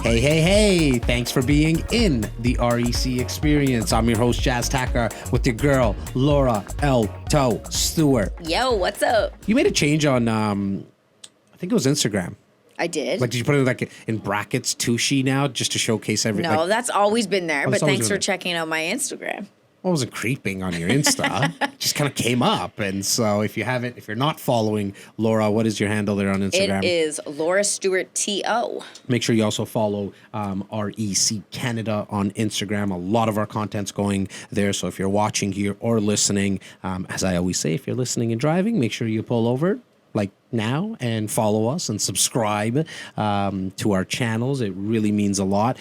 Hey, hey, hey. Thanks for being in the REC experience. I'm your host, Jazz Takhar, with your girl, Laura L. Toe Stewart. Yo, what's up? You made a change on, I think it was Instagram. I did. Like, did you put it like in brackets, Tushy now, just to showcase everything? No, that's always been there, but thanks for there. checking out my Instagram. I wasn't creeping on your Insta. Just kind of came up. And so if you're not following Laura, what is your handle there on Instagram? It is Laura Stewart TO. Make sure you also follow REC Canada on Instagram. A lot of our content's going there. So if you're watching here or listening, as I always say, if you're listening and driving, make sure you pull over like now and follow us and subscribe to our channels. It really means a lot.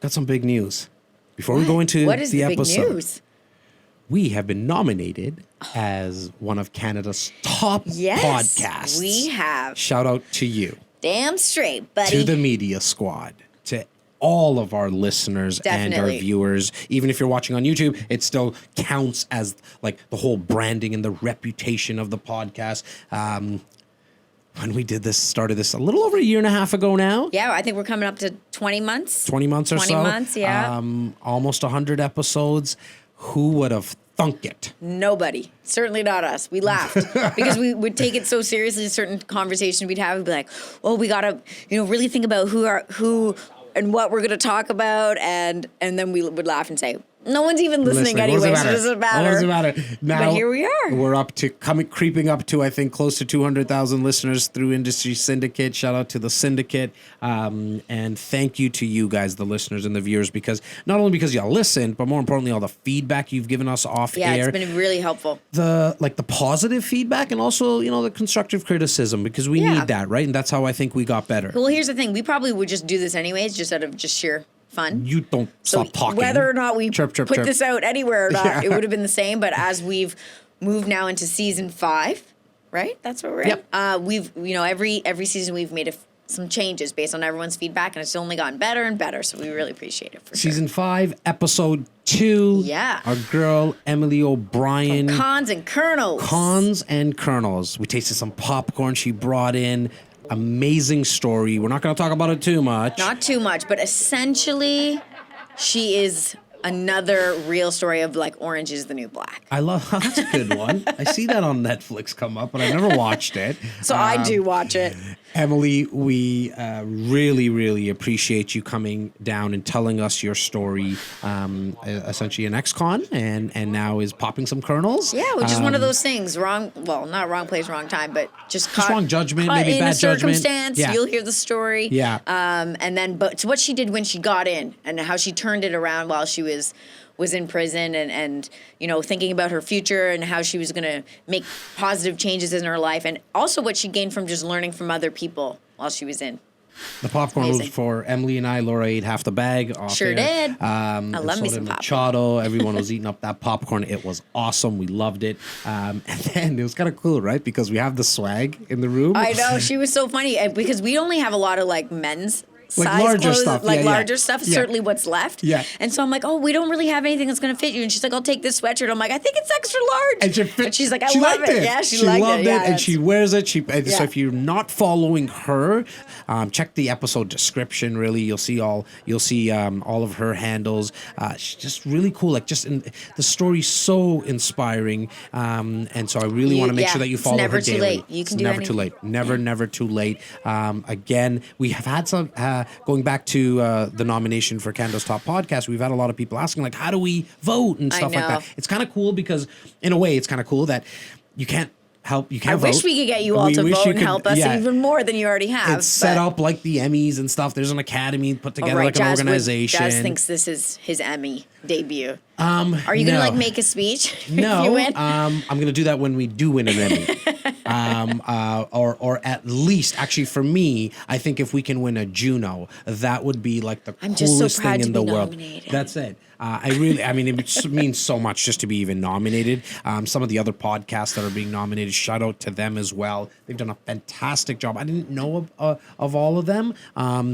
Got some big news. Before we go into what is the big episode, news? we have been nominated as one of Canada's top podcasts. We have. Shout out to you. Damn straight, buddy. To the media squad, to all of our listeners and our viewers. Even if you're watching on YouTube, it still counts as like the whole branding and the reputation of the podcast. When we started this a little over a year and a half ago now. Yeah, I think we're coming up to 20 months. 20 months or so. 20 months, yeah. Almost 100 episodes. Who would have thunk it? Nobody. Certainly not us. We laughed because we would take it so seriously. Certain conversations we'd have, we'd be like, "Oh, we gotta, really think about who and what we're gonna talk about," and then we would laugh and say, "No one's even listening anyway, so it doesn't matter." What does it matter? Now, but here we are. We're up to creeping up to, I think, close to 200,000 listeners through Industry Syndicate. Shout out to the Syndicate. And thank you to you guys, the listeners and the viewers, because not only because y'all listened, but more importantly, all the feedback you've given us off air. Yeah, it's been really helpful. The positive feedback and also, the constructive criticism, because we need that, right? And that's how I think we got better. Well, here's the thing. We probably would just do this anyways, just out of just sheer fun. You don't stop talking. Whether or not we chirp. this out anywhere or not, it would have been the same. But as we've moved now into season 5, right? That's where we're at. We've, every season we've made some changes based on everyone's feedback, and it's only gotten better and better. So we really appreciate it. Season 5, episode 2. Yeah. Our girl, Emily O'Brien. From Cons and Kernels. Cons and Kernels. We tasted some popcorn she brought in. Amazing story. We're not going to talk about it too much. Not too much, but essentially, she is another real story of like Orange is the New Black. I love that's a good one. I see that on Netflix come up, but I never watched it. So I do watch it. Emily, we really, really appreciate you coming down and telling us your story. Essentially an ex-con and now is popping some kernels. Yeah, which is one of those things. Not wrong place, wrong time, but just wrong judgment, maybe bad judgment. Circumstance, you'll hear the story. Yeah. But it's what she did when she got in and how she turned it around while she was in prison and thinking about her future and how she was going to make positive changes in her life, and also what she gained from just learning from other people while she was in. The popcorn was for Emily and I. Laura ate half the bag. Sure did. I love me some popcorn. Machado. Everyone was eating up that popcorn. It was awesome. We loved it. And then it was kind of cool, right? Because we have the swag in the room. I know. She was so funny because we only have a lot of like men's like size larger clothes, stuff. like larger stuff, certainly what's left. Yeah. And so I'm like, oh, we don't really have anything that's going to fit you. And she's like, I'll take this sweatshirt. I'm like, I think it's extra large. And she's like, I love it. Yeah, she loved it. Yeah, and she wears it. So if you're not following her, check the episode description. Really, you'll see all of her handles. She's just really cool. Like the story's so inspiring. And so I really want to make sure that you follow her daily. It's never too late. You can do anything. Never too late. Never too late. Again, we have had some. Going back to the nomination for Canada's Top Podcast, we've had a lot of people asking, like, how do we vote and stuff like that. It's kind of cool because, in a way, it's kind of cool that you can't help. You can't vote. I wish we could get you all to vote and help us even more than you already have. It's set up like the Emmys and stuff. There's an academy put together like an organization. Jazz thinks this is his Emmy debut. Are you going to make a speech if you win? I'm going to do that when we do win an Emmy. Or at least, actually for me, I think if we can win a Juno, that would be like the coolest thing in the world. That's it. It means so much just to be even nominated. Some of the other podcasts that are being nominated, shout out to them as well. They've done a fantastic job. I didn't know of all of them,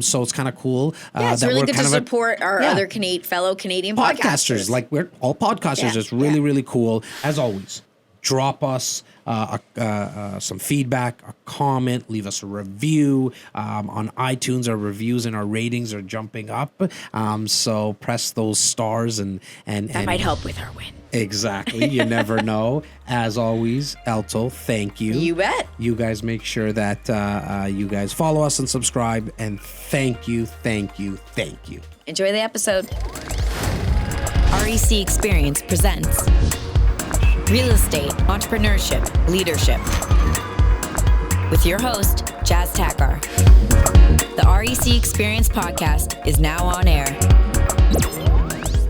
so it's kind of cool. It's really good to support our other fellow Canadian podcasters. Like we're all podcasters. It's really, really cool. As always, drop us some feedback, a comment, leave us a review on iTunes. Our reviews and our ratings are jumping up, so press those stars and That might help with our win. Exactly. You never know. As always, Elto, thank you. You bet. You guys make sure that you guys follow us and subscribe. And thank you. Enjoy the episode. REC Experience presents Real Estate, Entrepreneurship, Leadership with your host, Jazz Takhar. The REC Experience podcast is now on air.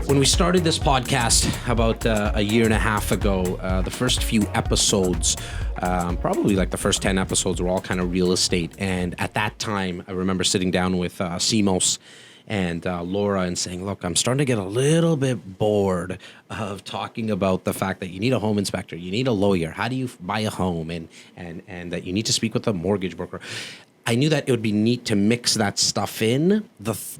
When we started this podcast about a year and a half ago, the first few episodes, probably like the first 10 episodes, were all kind of real estate. And at that time, I remember sitting down with Simos and Laura and saying, look, I'm starting to get a little bit bored of talking about the fact that you need a home inspector, you need a lawyer, how do you buy a home, and that you need to speak with a mortgage broker. I knew that it would be neat to mix that stuff in.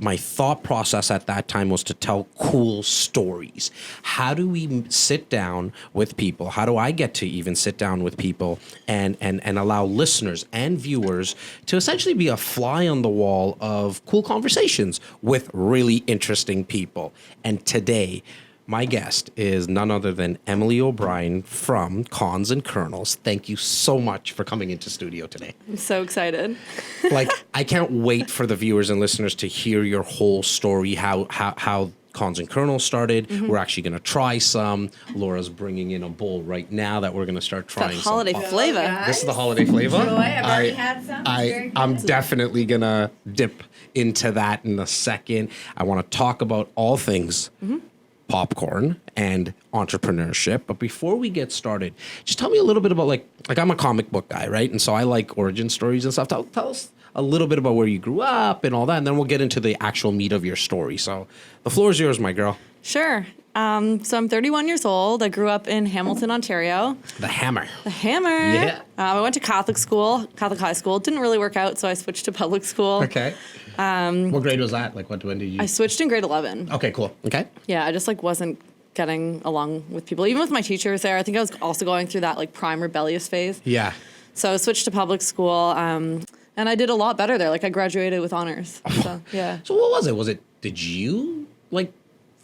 My thought process at that time was to tell cool stories. How do we sit down with people? How do I get to even sit down with people and allow listeners and viewers to essentially be a fly on the wall of cool conversations with really interesting people? And today, my guest is none other than Emily O'Brien from Cons Kernels. Thank you so much for coming into studio today. I'm so excited. Like, I can't wait for the viewers and listeners to hear your whole story, how Cons Kernels started. Mm-hmm. We're actually going to try some. Laura's bringing in a bowl right now that we're going to start trying. The holiday flavor. This is the holiday flavor. I've already had some. I'm definitely going to dip into that in a second. I want to talk about all things popcorn and entrepreneurship. But before we get started, just tell me a little bit about like I'm a comic book guy, right? And so I like origin stories and stuff. Tell us a little bit about where you grew up and all that, and then we'll get into the actual meat of your story. So the floor is yours, my girl. Sure. So I'm 31 years old. I grew up in Hamilton, Ontario. The Hammer. Yeah. I went to Catholic high school. It didn't really work out, so I switched to public school. Okay. What grade was that? Like, when did you? I switched in grade 11. Okay, cool. Okay. Yeah, I just wasn't getting along with people, even with my teachers there. I think I was also going through that prime rebellious phase. Yeah. So I switched to public school, and I did a lot better there. I graduated with honors. So yeah. So what was it? Did you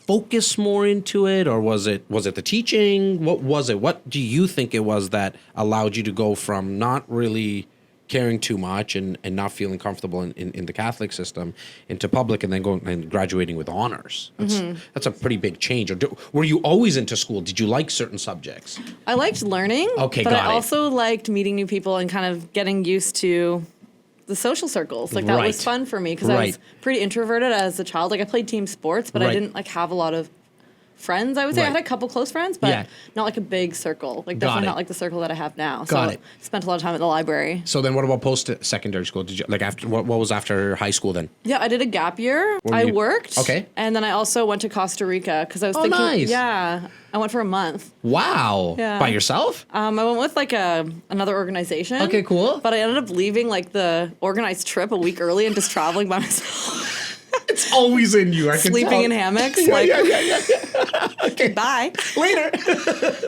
focus more into it, or was it the teaching? What was it? What do you think it was that allowed you to go from not really caring too much and not feeling comfortable in the Catholic system into public, and then going and graduating with honors? That's a pretty big change. Or were you always into school? Did you like certain subjects? I liked learning. Okay, but got I it. also liked meeting new people and kind of getting used to the social circles. That Right. was fun for me because I was pretty introverted as a child. I played team sports, but I didn't have a lot of friends, I would say. I had a couple close friends, but not a big circle. Definitely not the circle that I have now. Got it. Spent a lot of time at the library. So then what about post-secondary school? Did you, after, what was after high school then? Yeah, I did a gap year. I worked. Okay. And then I also went to Costa Rica because I was thinking, nice. Yeah, I went for a month. Wow. Yeah. By yourself? I went with another organization. Okay, cool. But I ended up leaving the organized trip a week early and just traveling by myself. It's always in you. I can Sleeping tell. in hammocks. Yeah. Okay, bye. Later.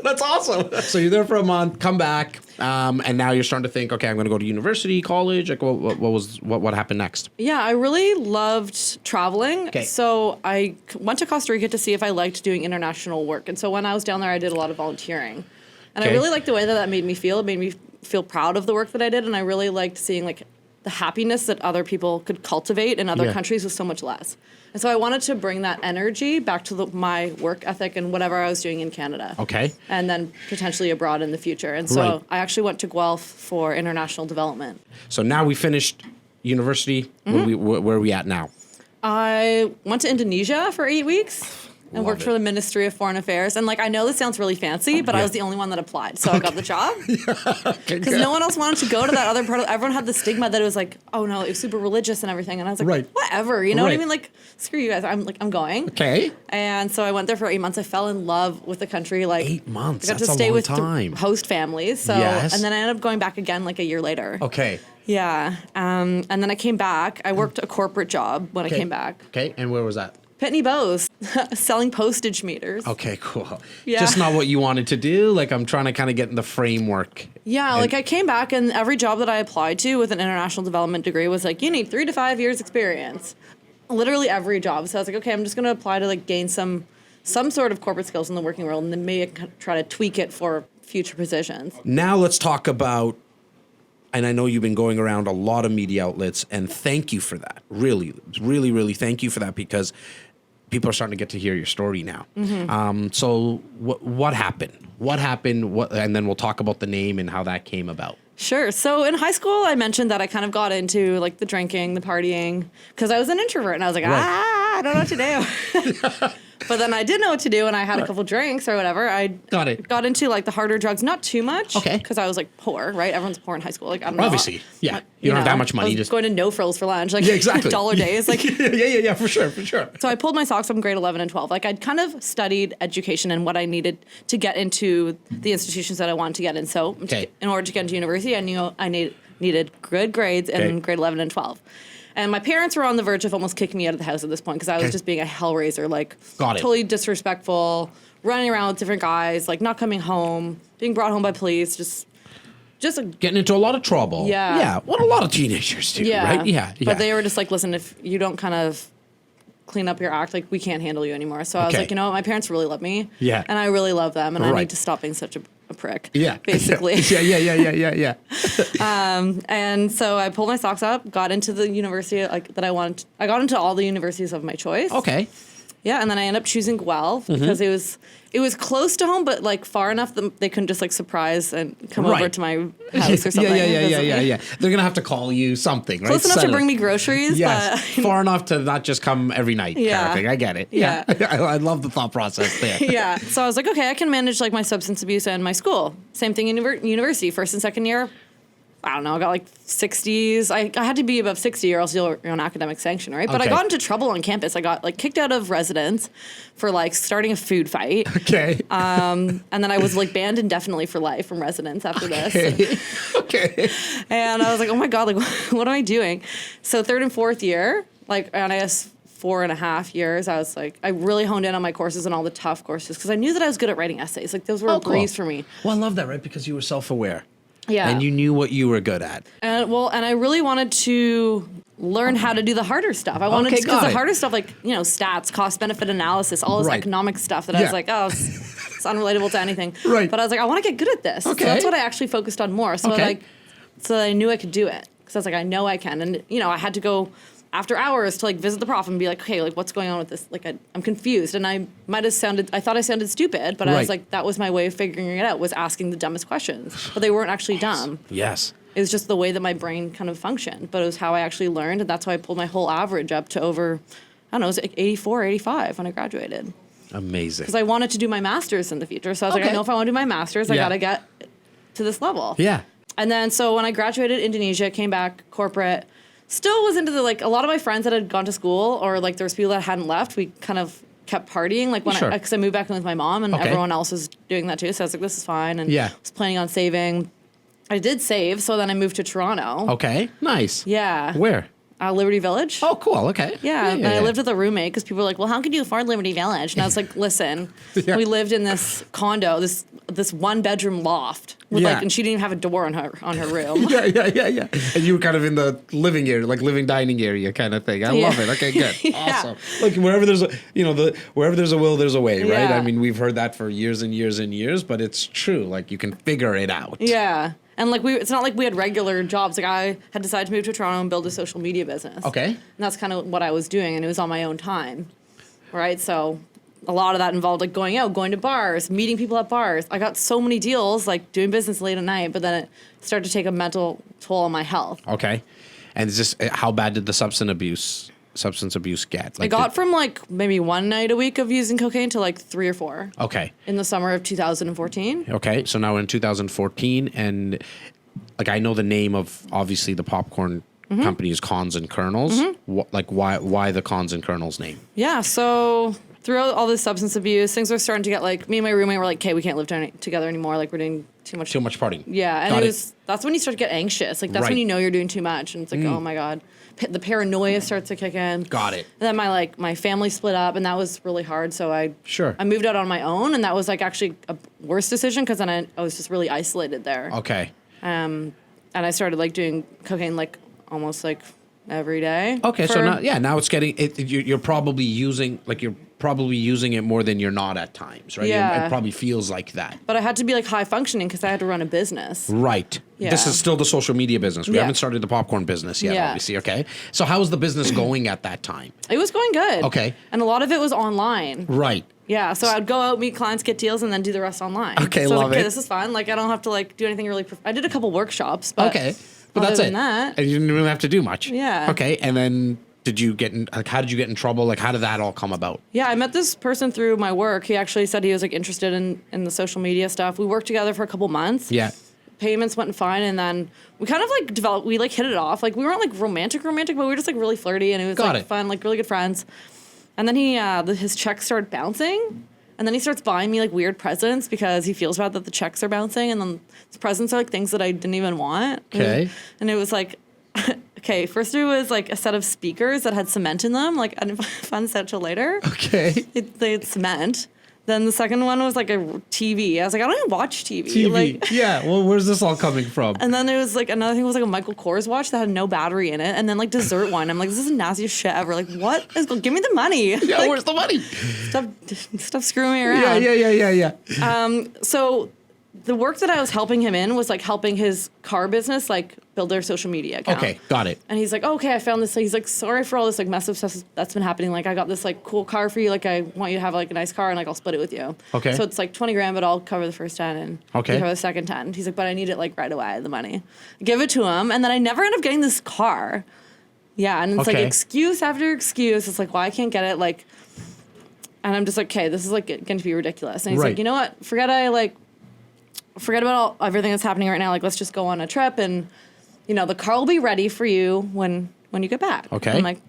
That's awesome. So you're there for a month, come back, and now you're starting to think, okay, I'm going to go to university, college. What happened next? Yeah, I really loved traveling. Okay. So I went to Costa Rica to see if I liked doing international work. And so when I was down there, I did a lot of volunteering. And I really liked the way that made me feel. It made me feel proud of the work that I did. And I really liked seeing the happiness that other people could cultivate in other countries with so much less. And so I wanted to bring that energy back to my work ethic and whatever I was doing in Canada. Okay. And then potentially abroad in the future. And so I actually went to Guelph for international development. So now we finished university. Where are we at now? I went to Indonesia for 8 weeks. And worked for the Ministry of Foreign Affairs. And I know this sounds really fancy, but I was the only one that applied. So I got the job. Because no one else wanted to go to that other part. Everyone had the stigma that it was oh no, it was super religious and everything. And I was whatever, you know what I mean? Screw you guys. I'm going. Okay. And so I went there for 8 months. I fell in love with the country. 8 months. I got That's to stay a long with time. Host families. So and then I ended up going back again a year later. Okay. Yeah. And then I came back. I worked a corporate job when I came back. Okay. And where was that? Pitney Bowes, selling postage meters. Okay, cool. Yeah. Just not what you wanted to do. Like, I'm trying to kind of get in the framework. Yeah, like I came back and every job that I applied to with an international development degree was like, you need 3 to 5 years experience. Literally every job. So I was like, okay, I'm just going to apply to like gain some sort of corporate skills in the working world, and then maybe I can try to tweak it for future positions. Now let's talk about, and I know you've been going around a lot of media outlets, and thank you for that. Really, really, really thank you for that, because people are starting to get to hear your story now. So what happened? What happened? And then we'll talk about the name and how that came about. Sure. So in high school, I mentioned that I kind of got into like the drinking, the partying, because I was an introvert, and I was like, I don't know what to do. But then I did know what to do, and I had a couple drinks or whatever. I got into like the harder drugs, not too much. Okay. Because I was like poor, right? Everyone's poor in high school. Like, I don't know. Obviously, yeah. You don't have that much money. I was Just going to No Frills for lunch, like exactly. dollar days. Like yeah, for sure. So I pulled my socks up in grade 11 and 12. Like I'd kind of studied education and what I needed to get into the institutions that I wanted to get in. So in order to get into university, I knew I needed good grades in grade 11 and 12. And my parents were on the verge of almost kicking me out of the house at this point because I was just being a hellraiser, like totally disrespectful, running around with different guys, like not coming home, being brought home by police, just getting into a lot of trouble. Yeah. Yeah. What a lot of teenagers do, right? Yeah. But they were just like, listen, if you don't kind of clean up your act, like we can't handle you anymore. So I was like, you know what? My parents really love me. Yeah. And I really love them. And I need to stop being such a prick. Yeah. Basically. Yeah. And so I pulled my socks up, got into the university that I wanted. I got into all the universities of my choice. Okay. Yeah, and then I ended up choosing Guelph because it was close to home, but like far enough that they couldn't just like surprise and come over to my house or something. Yeah. They're gonna have to call you something, right? Close enough to bring me groceries. Yes, but far enough to not just come every night. Kind of thing. I get it. Yeah. I love the thought process there. Yeah. So I was like, okay, I can manage like my substance abuse and my school. Same thing in university, first and second year. I don't know, I got like 60s. I had to be above 60 or else you're on academic sanction, right? But I got into trouble on campus. I got like kicked out of residence for like starting a food fight. Okay. And then I was like banned indefinitely for life from residence after this. Okay. And I was like, oh my God, like what am I doing? So third and fourth year, like, and I guess 4.5 years, I was like, I really honed in on my courses and all the tough courses because I knew that I was good at writing essays. Like those were a breeze for me. Well, I love that, right? Because you were self-aware. Yeah. And you knew what you were good at. And I really wanted to learn how to do the harder stuff. I wanted because the harder stuff, like, you know, stats, cost benefit analysis, all this economic stuff that I was like, oh, it's unrelatable to anything. Right. But I was like, I want to get good at this. Okay. So that's what I actually focused on more. So so I knew I could do it. Because I was like, I know I can. And, you know, I had to go after hours to like visit the prof and be like, okay, like what's going on with this? Like I'm confused. And I thought I sounded stupid, but I was like, that was my way of figuring it out, was asking the dumbest questions. But they weren't actually dumb. Yes. It was just the way that my brain kind of functioned, but it was how I actually learned. And that's why I pulled my whole average up to over, I don't know, it was like 84, 85 when I graduated. Amazing. Because I wanted to do my master's in the future. So I was like, I know if I want to do my master's, I got to get to this level. Yeah. And then, so when I graduated Indonesia, came back corporate, still was into the, like, a lot of my friends that had gone to school, or like there was people that hadn't left, we kind of kept partying. Like when because I moved back in with my mom and everyone else was doing that too. So I was like, this is fine. And was planning on saving. I did save. So then I moved to Toronto. Okay. Nice. Yeah. Where? Liberty Village. Oh, cool. Okay. Yeah. And I lived with a roommate because people were like, well, how could you afford Liberty Village? And I was like, listen, we lived in this condo, this 1-bedroom loft with like, and she didn't even have a door on her room. Yeah. And you were kind of in the living area, like living dining area kind of thing. I love it. Okay, good. Awesome. Look, wherever there's wherever there's a will, there's a way, right? I mean, we've heard that for years and years and years, but it's true. Like you can figure it out. Yeah. And like it's not like we had regular jobs. Like I had decided to move to Toronto and build a social media business. Okay. And that's kind of what I was doing, and it was on my own time, right? So a lot of that involved like going out, going to bars, meeting people at bars. I got so many deals, like doing business late at night, but then it started to take a mental toll on my health. Okay. And is this, how bad did the substance abuse get? Like, I got from like maybe one night a week of using cocaine to like 3 or 4. Okay. In the summer of 2014. Okay. So now we're in 2014, and like I know the name of obviously the popcorn company is Cons Kernels. Like why the Cons Kernels name? Yeah. So throughout all this substance abuse, things were starting to get like, me and my roommate were like, okay, we can't live together anymore. Like we're doing too much partying. Yeah. And that's when you start to get anxious. Like that's when you know you're doing too much. And it's like, oh my God. the paranoia starts to kick in. Got it. And then my family split up, and that was really hard. So I moved out on my own, and that was like actually a worse decision because then I was just really isolated there. Okay. And I started like doing cocaine like almost like every day. Okay, so now it's getting it. You're probably using it more than you're not at times, right? Yeah. It probably feels like that. But I had to be like high functioning because I had to run a business. Right. Yeah. This is still the social media business. We Yeah. haven't started the popcorn business yet, Yeah. obviously. Okay. So how was the business going at that time? It was going good. Okay. And a lot of it was online. Right. Yeah, so I'd go out, meet clients, get deals, and then do the rest online. Okay, so I was love like, it. this is fun. Like, I don't have to like do anything really. I did a couple workshops, but Okay. But other that's than it. that, And you didn't really have to do much. Yeah. Okay. And then did you get in? Like, how did you get in trouble? Like, how did that all come about? yeah, I met this person through my work. He actually said he was like interested in the social media stuff. We worked together for a couple months. Yeah. Payments went fine, and then we kind of like developed. We like hit it off. Like we weren't like romantic, but we were just like really flirty, and it was like fun, like really good friends. And then his checks started bouncing. And then he starts buying me like weird presents because he feels bad that the checks are bouncing, and then his presents are like things that I didn't even want. Okay. And it was like, okay, first it was like a set of speakers that had cement in them. Like I didn't find this out till later. Okay. They had cement. Then the second one was like a TV. I was like, I don't even watch TV. TV. Like, Yeah. Well, where's this all coming from? and then there was like another thing was like a Michael Kors watch that had no battery in it, and then like dessert wine. I'm like, this is the nastiest shit ever. Like, what? Give me the money. Yeah. Like, Where's the money? stop screwing me around. Yeah. So the work that I was helping him in was like helping his car business like build their social media account. Okay. Got it. And he's like, oh, okay, I found this. He's like, sorry for all this like mess up stuff that's been happening. Like, I got this like cool car for you. Like, I want you to have like a nice car, and like I'll split it with you. Okay. So it's like 20 grand, but I'll cover the first 10 and Okay. you cover the second 10. He's like, but I need it like right away, the money. Give it to him, and then I never end up getting this car. Yeah, and it's like Okay. excuse after excuse. It's like, well, I can't get it. Like, and I'm just like, okay, this is like going to be ridiculous. And he's Right. like, you know what? Forget about everything that's happening right now. Like, let's just go on a trip, and you know, the car will be ready for you when you get back. Okay. I'm like,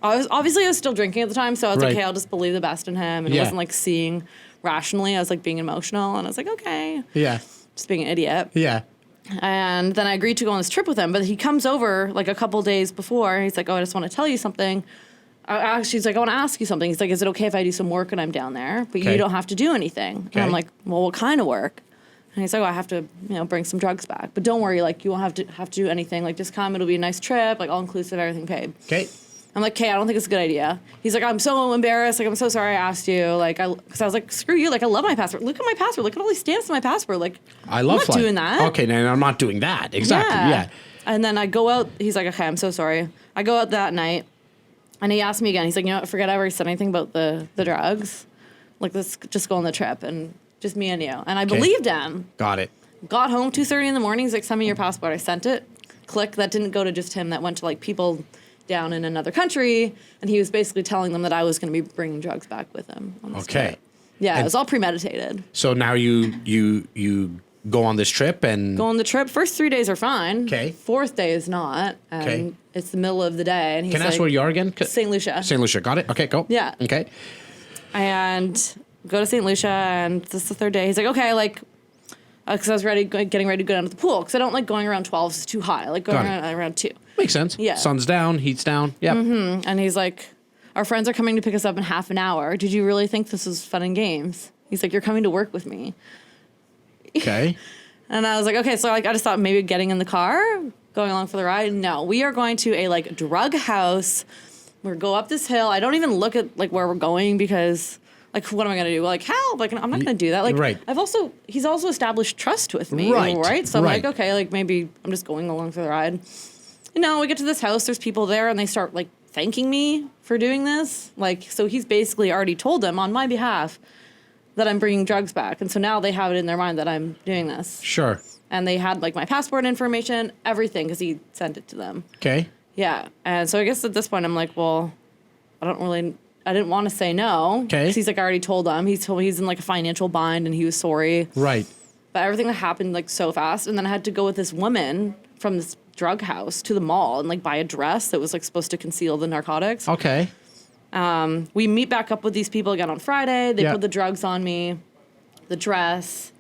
I was still drinking at the time, so I was Right. like, okay, I'll just believe the best in him, and Yeah. it wasn't like seeing rationally. I was like being emotional, and I was like, okay, Yeah. just being an idiot. Yeah. And then I agreed to go on this trip with him, but he comes over like a couple days before. He's like, oh, I just want to tell you something. He's like, I want to ask you something. He's like, is it okay if I do some work when I'm down there? But Okay. you don't have to do anything. Okay. And I'm like, well, what kind of work? And he's like, oh, I have to, bring some drugs back. But don't worry, like, you won't have to do anything. Like, just come. It'll be a nice trip, like, all-inclusive, everything paid. Okay. I'm like, okay, I don't think it's a good idea. He's like, I'm so embarrassed. Like, I'm so sorry I asked you. Like, because I was like, screw you. Like, I love my passport. Look at my passport. Look at all these stamps on my passport. Like, I love I'm not flying. doing that. Okay, now I'm not doing that. Exactly. Yeah. And then I go out. He's like, okay, I'm so sorry. I go out that night, and he asked me again. He's like, you know what? Forget I ever said anything about the drugs. Like, let's just go on the trip and just me and you. And I believed him. Got it. Got home 2:30 in the morning. He's like, send me your passport. I sent it. Click. That didn't go to just him. That went to like people down in another country. And he was basically telling them that I was going to be bringing drugs back with him. On this Okay. trip. Yeah, And- it was all premeditated. So now you go on this trip and Go on the trip. First 3 days are fine. 'Kay. Fourth day is not. And 'Kay. it's the middle of the day. And he's can I ask like, where you are again? St. Lucia. St. Lucia. Got it. Okay, go. Yeah. Okay. And go to St. Lucia, and this is the third day. He's like, okay, like, because I was getting ready to go down to the pool, because I don't like going around 12, it's too high. I like going Got it. around 2. Makes sense. Yeah. Sun's down, heat's down. Yeah. And he's like, our friends are coming to pick us up in half an hour. Did you really think this was fun and games? He's like, you're coming to work with me. Okay. And I was like, okay, so like I just thought maybe getting in the car, going along for the ride. No, we are going to a like drug house. We're go up this hill. I don't even look at like where we're going because like what am I gonna do? Like help! Like I'm not gonna do that. Like Right. he's also established trust with me, Right. So I'm Right. like, okay, like maybe I'm just going along for the ride. You know, we get to this house. There's people there, and they start like thanking me for doing this. Like so, he's basically already told them on my behalf that I'm bringing drugs back, and so now they have it in their mind that I'm doing this. Sure. And they had like my passport information, everything, because he sent it to them. Okay. Yeah. And so I guess at this point I'm like, well, I didn't want to say no. Okay. Because he's like, I already told him. He told me he's in like a financial bind and he was sorry. Right. But everything that happened like so fast. And then I had to go with this woman from this drug house to the mall and like buy a dress that was like supposed to conceal the narcotics. Okay. We meet back up with these people again on Friday. They Yeah. put the drugs on me, the dress.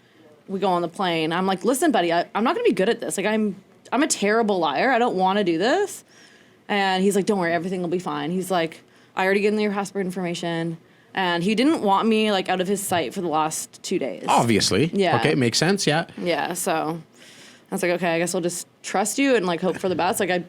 We go on the plane. I'm like, listen, buddy, I'm not going to be good at this. Like, I'm a terrible liar. I don't want to do this. And he's like, don't worry, everything will be fine. He's like, I already given your passport information. And he didn't want me like out of his sight for the last 2 days. Obviously. Yeah. Okay, makes sense. Yeah. Yeah, so I was like, okay, I guess I'll just trust you and like hope for the best. Like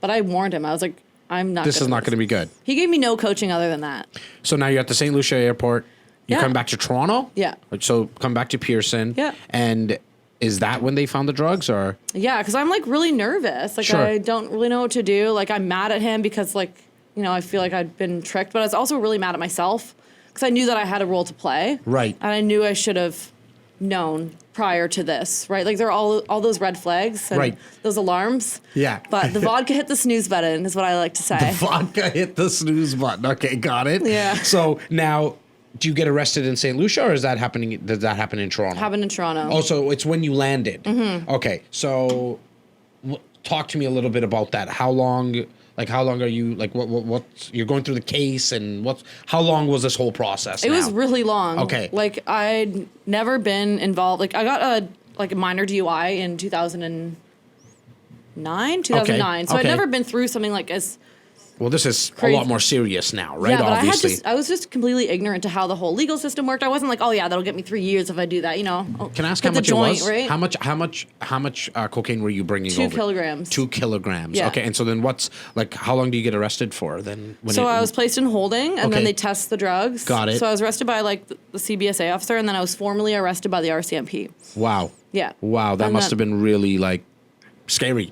but I warned him. I was like, I'm not. This is not going to be good. He gave me no coaching other than that. So now you're at the St. Lucia airport. You Yeah. come back to Toronto? Yeah. So come back to Pearson. Yeah. And is that when they found the drugs or? Yeah, because I'm like really nervous. Like Sure. I don't really know what to do. Like I'm mad at him because like, you know, I feel like I'd been tricked, but I was also really mad at myself because I knew that I had a role to play. Right. And I knew I should have known prior to this, right? Like there are all those red flags and Right. those alarms. Yeah. But the vodka hit the snooze button is what I like to say. Vodka hit the snooze button. Okay, got it. Yeah. So now, do you get arrested in St. Lucia or is that happening? Does that happen in Toronto? Happened in Toronto. Oh, so it's when you landed. Mm-hmm. Okay, so talk to me a little bit about that. How long are you like? What you're going through the case and how long was this whole process? It was really long. Okay. Like I'd never been involved. Like I got a minor DUI in 2009. So Okay. I'd never been through something like as Well, this is Crazy. a lot more serious now, right? Yeah, but Obviously. I was just completely ignorant to how the whole legal system worked. I wasn't like, oh yeah, that'll get me 3 years if I do that. You know. Can I ask hit how the much joint, it was? Right? How much cocaine were you bringing 2 over? kilograms. 2 kilograms. Yeah. Okay, and so then how long do you get arrested for then? So I was placed in holding, and Okay. then they test the drugs. Got it. So I was arrested by like the CBSA officer, and then I was formally arrested by the RCMP. Wow. Yeah. Wow, that And must then- have been really like scary.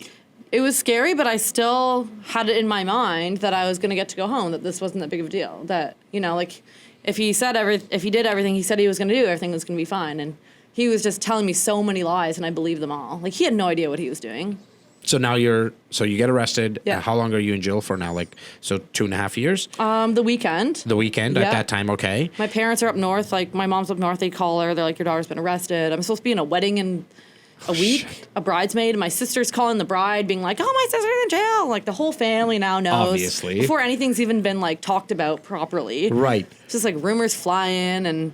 It was scary, but I still had it in my mind that I was going to get to go home, that this wasn't that big of a deal. That, you know, like if he did everything he said he was going to do, everything was going to be fine. And he was just telling me so many lies and I believed them all. Like he had no idea what he was doing. So now you get arrested. Yeah. How long are you in jail for now? Like, so 2.5 years? The weekend. The weekend at Yeah. that time, okay. My parents are up north. Like my mom's up north. They call her. They're like, your daughter's been arrested. I'm supposed to be in a wedding in a week, a bridesmaid, and my sister's calling the bride being like, oh, my sister's in jail. Like the whole family now knows. Obviously. Before anything's even been like talked about properly. Right. It's just like rumors flying and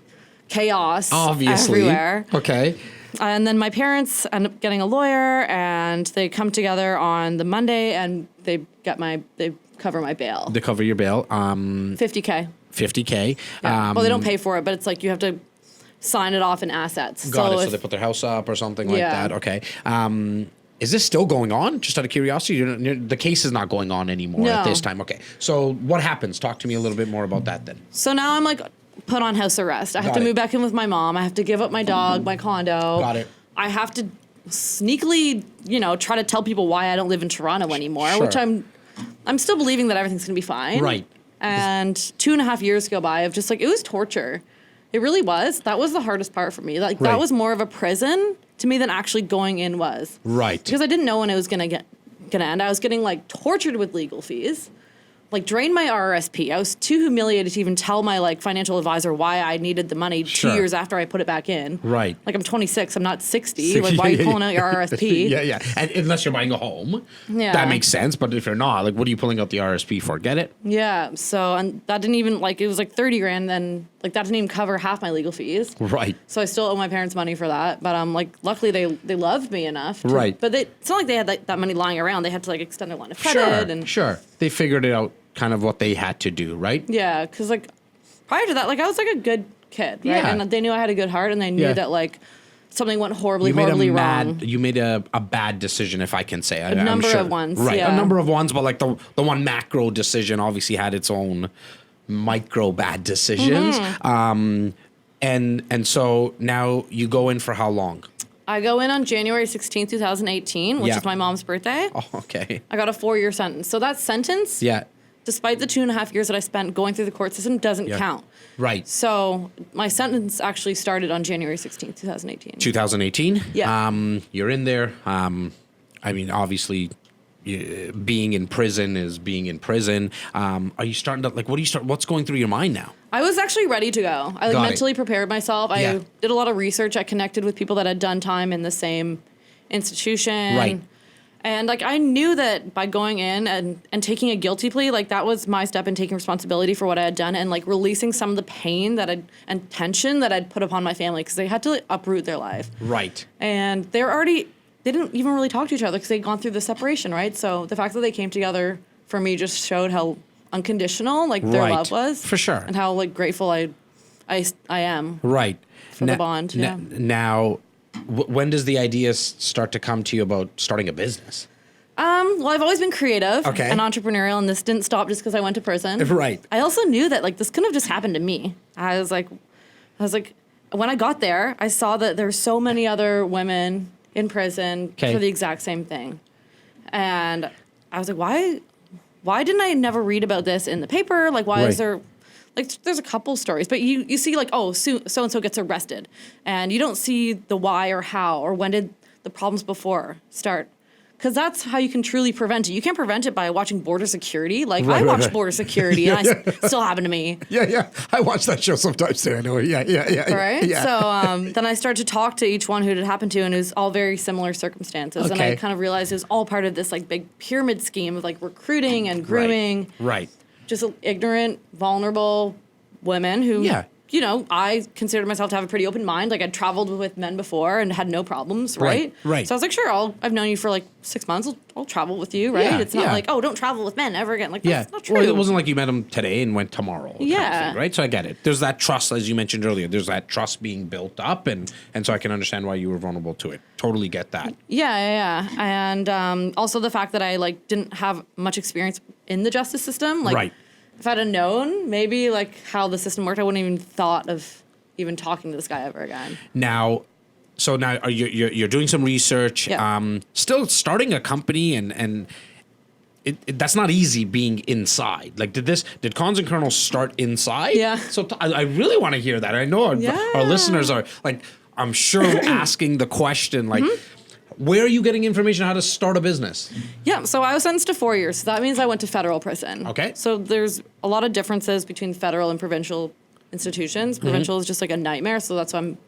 chaos Obviously. everywhere. Okay. And then my parents end up getting a lawyer and they come together on the Monday and they cover my bail. To cover your bail, $50K. $50K. Yeah. Well, they don't pay for it, but it's like you have to sign it off in assets. Got it. So if- they put their house up or something like Yeah. that. Okay. Is this still going on? Just out of curiosity, the case is not going on anymore at No. this time. Okay. So what happens? Talk to me a little bit more about that then. So now I'm like put on house arrest. I have Got to it. move back in with my mom. I have to give up my dog, my condo. Got it. I have to sneakily, try to tell people why I don't live in Toronto anymore, Sure. which I'm still believing that everything's gonna be fine. Right. And 2.5 years go by of just like, it was torture. It really was. That was the hardest part for me. Like Right. that was more of a prison to me than actually going in was. Right. Because I didn't know when it was gonna end. I was getting like tortured with legal fees. Like drained my RRSP. I was too humiliated to even tell my like financial advisor why I needed the money Sure. 2 years after I put it back in. Right. Like I'm 26. I'm not 60. Like why are you pulling out your RRSP? Yeah. And unless you're buying a home, Yeah. that makes sense. But if you're not, like, what are you pulling out the RSP for? Get it? Yeah. So and that didn't even like it was like 30 grand. Then like that didn't even cover half my legal fees. Right. So I still owe my parents money for that. But like luckily they loved me enough. Right. But it's not like they had like, that money lying around. They had to like extend their line of credit and Sure. They figured it out, kind of what they had to do, right? yeah, because like prior to that, like I was like a good kid, right? Yeah. And they knew I had a good heart, and they knew Yeah. that like something went horribly You wrong. made a bad decision, if I can say. I'm number sure. of ones, Right. yeah. A number of ones, but like the one macro decision obviously had its own micro bad decisions. Mm-hmm. And so now you go in for how long? I go in on January 16th, 2018, which Yeah. is my mom's birthday. Oh, okay. I got a 4-year sentence. So that sentence, Yeah. despite the 2.5 years that I spent going through the court system, doesn't Yeah. count. Right. So my sentence actually started on January 16th, 2018. 2018. Yeah. You're in there. I mean, obviously, being in prison is being in prison. Are you starting to like? What's going through your mind now? I was actually ready to go. I like Got it. mentally prepared myself. Yeah. I did a lot of research. I connected with people that had done time in the same institution. Right. And like I knew that by going in and taking a guilty plea, like that was my step in taking responsibility for what I had done and like releasing some of the pain and tension that I'd put upon my family because they had to like, uproot their life. Right. And they didn't even really talk to each other because they'd gone through the separation, right? So the fact that they came together for me just showed how unconditional like their Right. love was. For sure. And how like grateful I am. Right. For the bond, yeah. Now, when does the idea start to come to you about starting a business? Well, I've always been creative Okay. and entrepreneurial, and this didn't stop just because I went to prison. Right. I also knew that like this couldn't have just happened to me. I was like, when I got there, I saw that there were so many other women in prison Okay. for the exact same thing, and I was like, why didn't I never read about this in the paper? Like, why Right. is there? Like, there's a couple stories, but you see like, oh, so and so gets arrested, and you don't see the why or how or when did the problems before start. Because that's how you can truly prevent it. You can't prevent it by watching Border Security. Like, I watched Border Security, and it still happened to me. Yeah. I watch that show sometimes too. I know. Yeah. Right? Yeah. So then I started to talk to each one who it had happened to, and it was all very similar circumstances. And Okay. I kind of realized it was all part of this, like, big pyramid scheme of, like, recruiting and grooming. Right. Just ignorant, vulnerable women who... Yeah. You know, I considered myself to have a pretty open mind. Like, I'd traveled with men before and had no problems, right? Right. So I was like, sure, I've known you for like 6 months. I'll travel with you, right? Yeah, It's not yeah. like, oh, don't travel with men ever again. Like, Yeah. that's not true. Well, it wasn't like you met him today and went tomorrow. kind of Yeah. thing, right. So I get it. There's that trust, as you mentioned earlier. There's that trust being built up, and so I can understand why you were vulnerable to it. Totally get that. Yeah. And also the fact that I like didn't have much experience in the justice system. Like, Right. if I'd have known maybe like how the system worked, I wouldn't even thought of even talking to this guy ever again. Now, are you're doing some research. Yeah. Still starting a company, and that's not easy being inside. Like, did Cons and Kernels start inside? Yeah. So I really want to hear that. I know our listeners are like, I'm sure asking the question like. Where are you getting information on how to start a business? Yeah, so I was sentenced to 4 years. So that means I went to federal prison. Okay. So there's a lot of differences between federal and provincial institutions. Provincial is just like a nightmare, so that's why I'm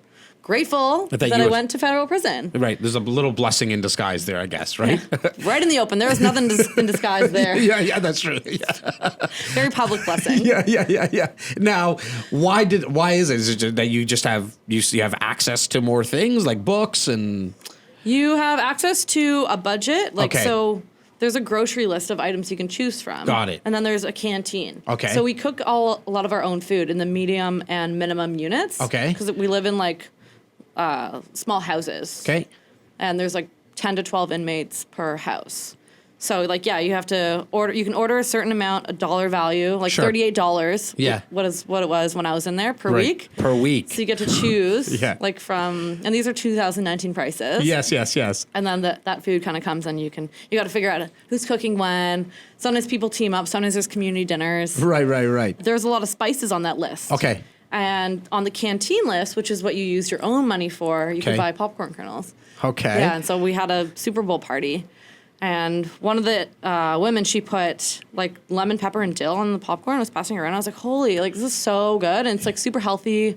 grateful that I went to federal prison. Right. There's a little blessing in disguise there, I guess, right? Right in the open. There was nothing in disguise there. Yeah, that's true. Yeah. Very public blessing. Yeah. Now, why is it? Is it just that you just have access to more things like books and You have access to a budget. Like, Okay. so there's a grocery list of items you can choose from. Got it. And then there's a canteen. Okay. So we cook a lot of our own food in the medium and minimum units. Okay. Because we live in like small houses. Okay. And there's like 10 to 12 inmates per house. So like, yeah, you have to order, you can order a certain amount, a dollar value, like Sure. $38. Yeah. What it was when I was in there per Right. week. Per week. So you get to choose Yeah. like and these are 2019 prices. Yes. And then that food kind of comes and you got to figure out who's cooking when. Sometimes people team up. Sometimes there's community dinners. Right. There's a lot of spices on that list. Okay. And on the canteen list, which is what you use your own money for, you Okay. can buy popcorn kernels. Okay. Yeah, and so we had a Super Bowl party. And one of the women, she put like lemon pepper and dill on the popcorn and was passing it around. I was like, holy, like this is so good. And it's like super healthy.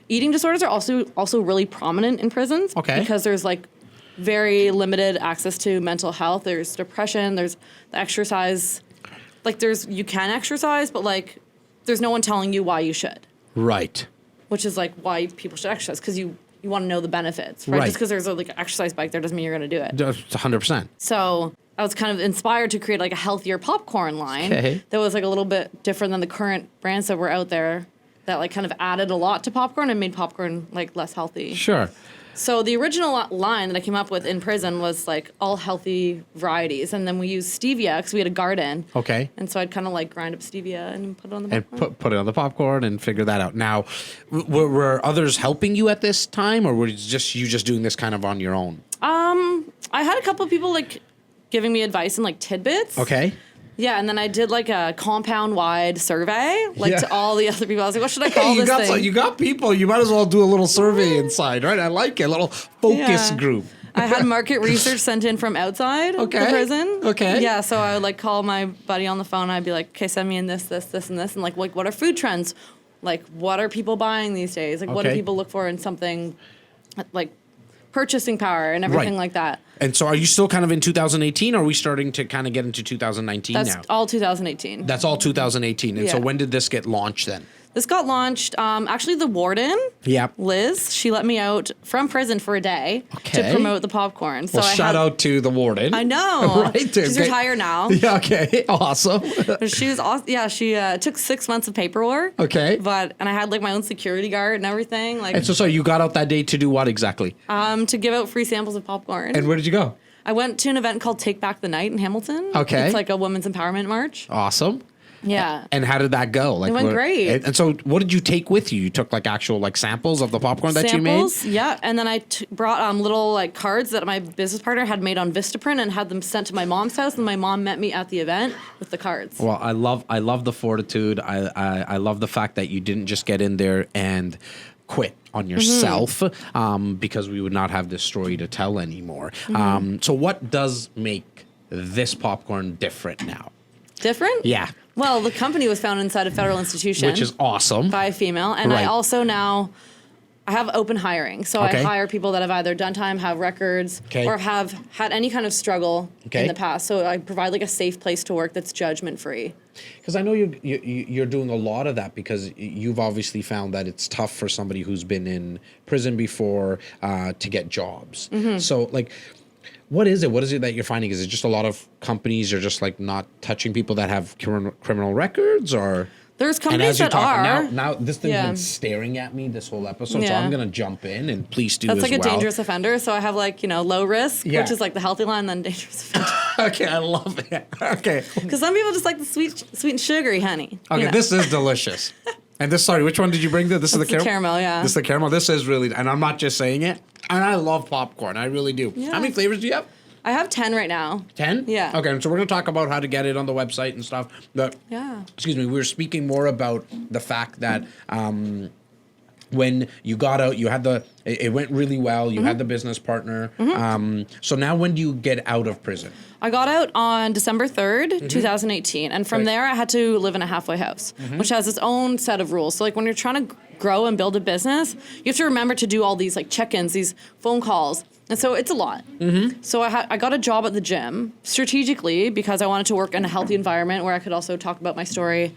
Eating disorders are also really prominent in prisons. Okay. Because there's like very limited access to mental health. There's depression. There's the exercise. Like you can exercise, but like there's no one telling you why you should. Right. Which is like why people should exercise, because you want to know the benefits, right? Right. Just because there's a like exercise bike there doesn't mean you're going to do it. 100%. So I was kind of inspired to create like a healthier popcorn line Okay. that was like a little bit different than the current brands that were out there that like kind of added a lot to popcorn and made popcorn like less healthy. Sure. So the original line that I came up with in prison was like all healthy varieties, and then we used stevia because we had a garden. Okay. And so I'd kind of like grind up stevia and put it on the And popcorn. put it on the popcorn and figure that out. Now, were others helping you at this time, or were you just doing this kind of on your own? I had a couple of people like giving me advice and like tidbits. Okay. Yeah, and then I did like a compound-wide survey, like Yeah. to all the other people. I was like, what should I call you this thing? you got people. You might as well do a little survey inside, right? I like it. A little focus Yeah. group. I had market research sent in from outside the Okay. prison. Okay. Yeah, so I would like call my buddy on the phone. I'd be like, okay, send me in this, and this. And like what are food trends? Like, what are people buying these days? Like, what do Okay. people look for in something like purchasing power and everything Right. like that? And so are you still kind of in 2018, or are we starting to kind of get into 2019 That's now? all 2018. That's all 2018. And so Yeah. when did this get launched then? This got launched. Actually, the warden, Yep. Liz, she let me out from prison for a day Okay. to promote the popcorn. So Well, shout out to the warden. I know. Right. She's Okay. retired now. Yeah, okay. Awesome. She was awesome. Yeah, she took 6 months of paperwork. Okay. And I had like my own security guard and everything. Like And so you got out that day to do what exactly? to give out free samples of popcorn. And where did you go? I went to an event called Take Back the Night in Hamilton. Okay. It's like a women's empowerment march. Awesome. Yeah. And how did that go? Like, It went great. And so what did you take with you? You took like actual like samples of the popcorn that Samples, you made? yeah. And then I brought little like cards that my business partner had made on Vistaprint and had them sent to my mom's house. And my mom met me at the event with the cards. Well, I love the fortitude. I love the fact that you didn't just get in there and quit on yourself, because we would not have this story to tell anymore. So what does make this popcorn different now? Different? Yeah. Well, the company was founded inside a federal institution. Which is awesome. By a female. And I Right. also now I have open hiring. So Okay. I hire people that have either done time, have records, Okay. or have had any kind of struggle Okay. in the past. So I provide like a safe place to work that's judgment free. Because I know you're doing a lot of that because you've obviously found that it's tough for somebody who's been in prison before to get jobs. So like, what is it? What is it that you're finding? Is it just a lot of companies are just like not touching people that have criminal records, or? There's And companies as you're that talking are. now this thing's Yeah. been staring at me this whole episode, so Yeah. I'm gonna jump in and please do That's as like a well. dangerous offender. So I have like, low risk, Yeah. which is like the healthy line, then dangerous offender. Okay, I love it. Okay. Because some people just like the sweet and sugary honey. Okay, this is delicious. And this, sorry, which one did you bring? This is the That's the caramel, yeah. This is the caramel. This is really, and I'm not just saying it. And I love popcorn. I really do. Yeah. How many flavors do you have? I have 10 right now. 10? Yeah. Okay, so we're going to talk about how to get it on the website and stuff. But, Yeah. excuse me, we were speaking more about the fact that when you got out, you had it went really well. You had the business partner. So now when do you get out of prison? I got out on December 3rd, 2018. And from Right. there, I had to live in a halfway house, which has its own set of rules. So, like, when you're trying to grow and build a business, you have to remember to do all these, like, check-ins, these phone calls. And so it's a lot. So I got a job at the gym strategically because I wanted to work in a healthy environment where I could also talk about my story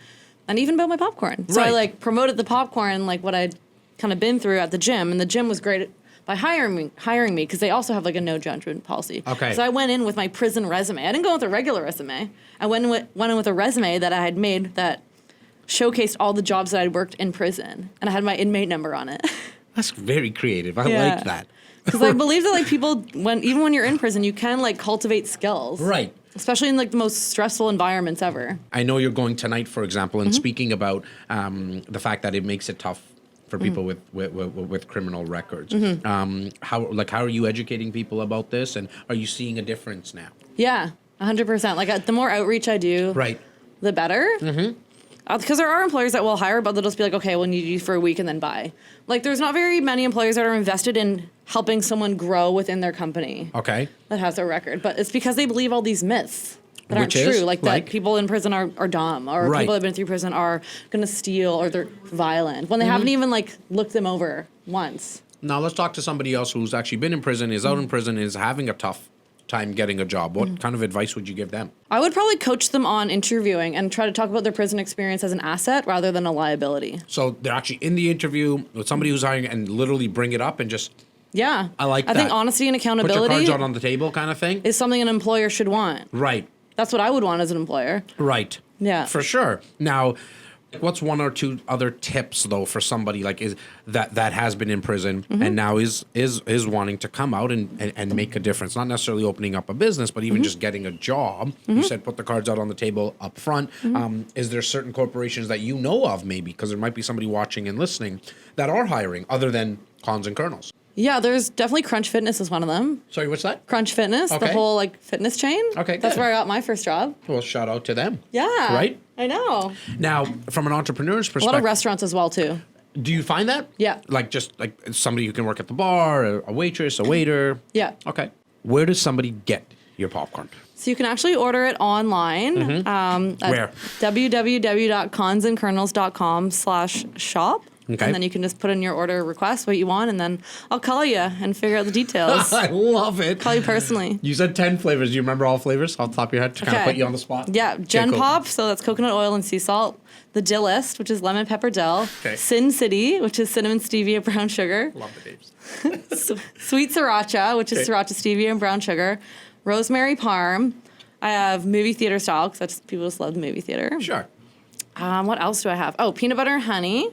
and even about my popcorn. So I, Right. like, promoted the popcorn, like, what I'd kind of been through at the gym. And the gym was great by hiring me because they also have like a no judgment policy. Okay. So I went in with my prison resume. I didn't go with a regular resume. I went in with a resume that I had made that showcased all the jobs that I'd worked in prison, and I had my inmate number on it. That's very creative. I Yeah. like that. Because I believe that like people, even when you're in prison, you can like cultivate skills. Right. Especially in like the most stressful environments ever. I know you're going tonight, for example, and speaking about the fact that it makes it tough for people with criminal records. How are you educating people about this, and are you seeing a difference now? Yeah, 100%. Like the more outreach I do, Right. the better. Because there are employers that will hire, but they'll just be like, okay, we'll need you for a week and then bye. Like, there's not very many employers that are invested in helping someone grow within their company Okay. that has a record. But it's because they believe all these myths that Which aren't is? true. Like, Like? that people in prison are dumb, or Right. people that have been through prison are going to steal, or they're violent, when they haven't even, like, looked them over once. Now let's talk to somebody else who's actually been in prison, is out in prison, is having a tough time getting a job. What kind of advice would you give them? I would probably coach them on interviewing and try to talk about their prison experience as an asset rather than a liability. So they're actually in the interview with somebody who's hiring and literally bring it up and just Yeah. I like I think that. honesty and put your accountability cards out on the table kind of thing. is something an employer should want. Right. That's what I would want as an employer. Right. Yeah. For sure. Now, what's one or two other tips though for somebody like is that has been in prison and now is wanting to come out and make a difference? Not necessarily opening up a business, but even just getting a job. You said put the cards out on the table up front. Is there certain corporations that you know of maybe, because there might be somebody watching and listening that are hiring other than Cons and Kernels? Yeah, there's definitely Crunch Fitness is one of them. Sorry, what's that? Crunch Fitness, Okay. the whole like fitness chain. Okay, That's good. where I got my first job. Well, shout out to them. Yeah. Right? I know. Now, from an entrepreneur's A lot perspective, of restaurants as well too. do you find that? Yeah. Like just like somebody who can work at the bar, a waitress, a waiter. Yeah. Okay. Where does somebody get your popcorn? So you can actually order it online. At Where? www.consandkernels.com/shop. Okay. And then you can just put in your order request, what you want, and then I'll call you and figure out the details. I love it. Call you personally. You said 10 flavors. Do you remember all flavors off the top of your head to kind of Okay. put you on the spot? Yeah, Gen cool. Pop, so that's coconut oil and sea salt. The Dillist, which is lemon pepper dill. Okay. Sin City, which is cinnamon stevia brown sugar. Love the names. Sweet Sriracha, which is Okay. sriracha stevia and brown sugar. Rosemary Parm. I have movie theater style because people just love the movie theater. Sure. What else do I have? Oh, peanut butter and honey.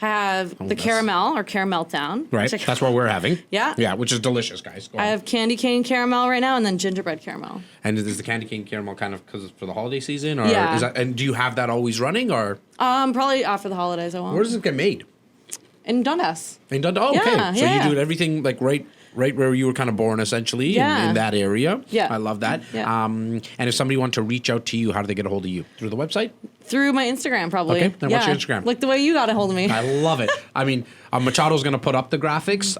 I have the that's- caramel or caramel town. Right. which I- That's what we're having. Yeah. Yeah, which is delicious, guys. Go I on. have candy cane caramel right now and then gingerbread caramel. And is the candy cane caramel kind of because it's for the holiday season, or Yeah. is that? And do you have that always running, or Probably after the holidays I won't. where does it get made? In Dundas. In Dundee. Oh, okay. Yeah, So yeah. you do everything like right where you were kind of born, essentially, Yeah. in that area. Yeah. I love that. Yeah. And if somebody wanted to reach out to you, how do they get a hold of you? Through the website? Through my Instagram, probably. Okay, then what's your Instagram? Like the way you got a hold of me. I love it. I mean, Machado's going to put up the graphics.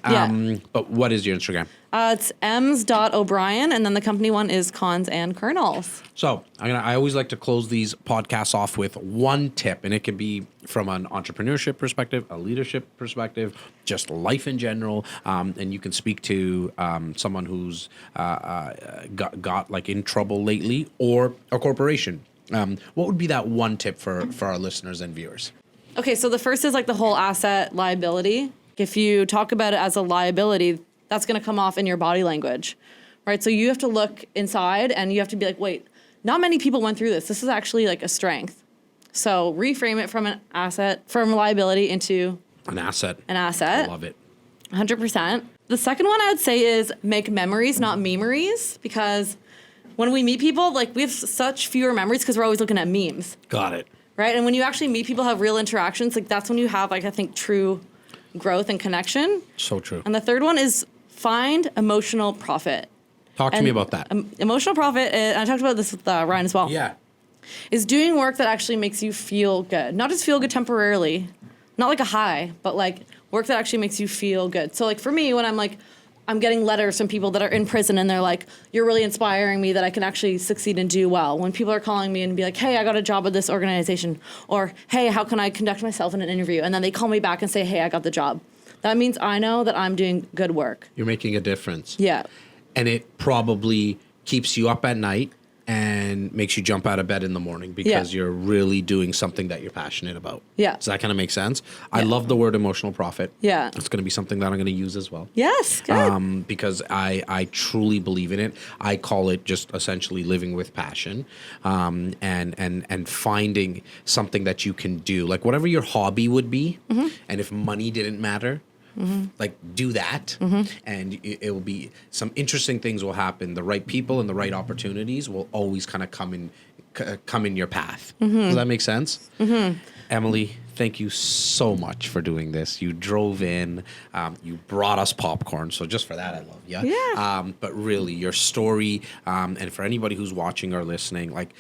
But what is your Instagram? It's ems.o'brien, and then the company one is Cons and Kernels. So I always like to close these podcasts off with one tip, and it can be from an entrepreneurship perspective, a leadership perspective, just life in general. And you can speak to someone who's got like in trouble lately, or a corporation. What would be that one tip for our listeners and viewers? Okay, so the first is like the whole asset liability. If you talk about it as a liability, that's going to come off in your body language, right? So you have to look inside and you have to be like, wait, not many people went through this. This is actually like a strength. So reframe it from an asset, from a liability into An asset. an asset. I love it. 100%. The second one I would say is make memories, not memories, because when we meet people, like we have such fewer memories because we're always looking at memes, Got it. right? And when you actually meet people, have real interactions, like that's when you have, like, I think, true growth and connection. So true. And the third one is find emotional profit. Talk to me about that. Emotional profit, and I talked about this with Ryan as well. Yeah. Is doing work that actually makes you feel good. Not just feel good temporarily, not like a high, but like work that actually makes you feel good. So like for me, when I'm getting letters from people that are in prison and they're like, you're really inspiring me that I can actually succeed and do well. When people are calling me and be like, hey, I got a job with this organization, or hey, how can I conduct myself in an interview? And then they call me back and say, hey, I got the job. That means I know that I'm doing good work. You're making a difference. Yeah. And it probably keeps you up at night and makes you jump out of bed in the morning because you're really doing something that you're passionate about. Yeah. Does that kind of make sense? I love the word emotional profit. Yeah. It's going to be something that I'm going to use as well. Yes, good. Because I truly believe in it. I call it just essentially living with passion, and finding something that you can do, like whatever your hobby would be, and if money didn't matter, like do that, and it will be some interesting things will happen. The right people and the right opportunities will always kind of come in your path. Does that make sense? Emily, thank you so much for doing this. You drove in, you brought us popcorn, so just for that, I love you. Yeah. But really, your story, and for anybody who's watching or listening, like,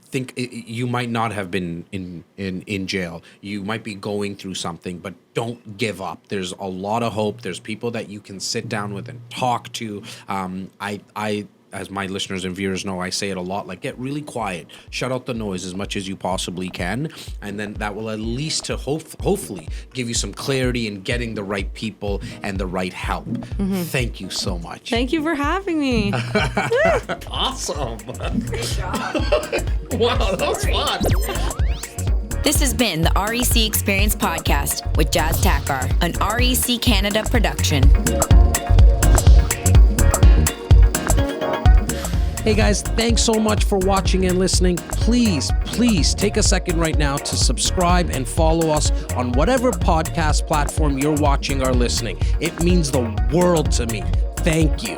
think you might not have been in jail. You might be going through something, but don't give up. There's a lot of hope. There's people that you can sit down with and talk to. I as my listeners and viewers know, I say it a lot, like, get really quiet, shut out the noise as much as you possibly can, and then that will at least to hopefully give you some clarity in getting the right people and the right help. Thank you so much. Thank you for having me. Awesome. Great job. Wow, that was fun. This has been the REC Experience Podcast with Jazz Takhar, an REC Canada production. Hey guys, thanks so much for watching and listening. Please take a second right now to subscribe and follow us on whatever podcast platform you're watching or listening. It means the world to me. Thank you.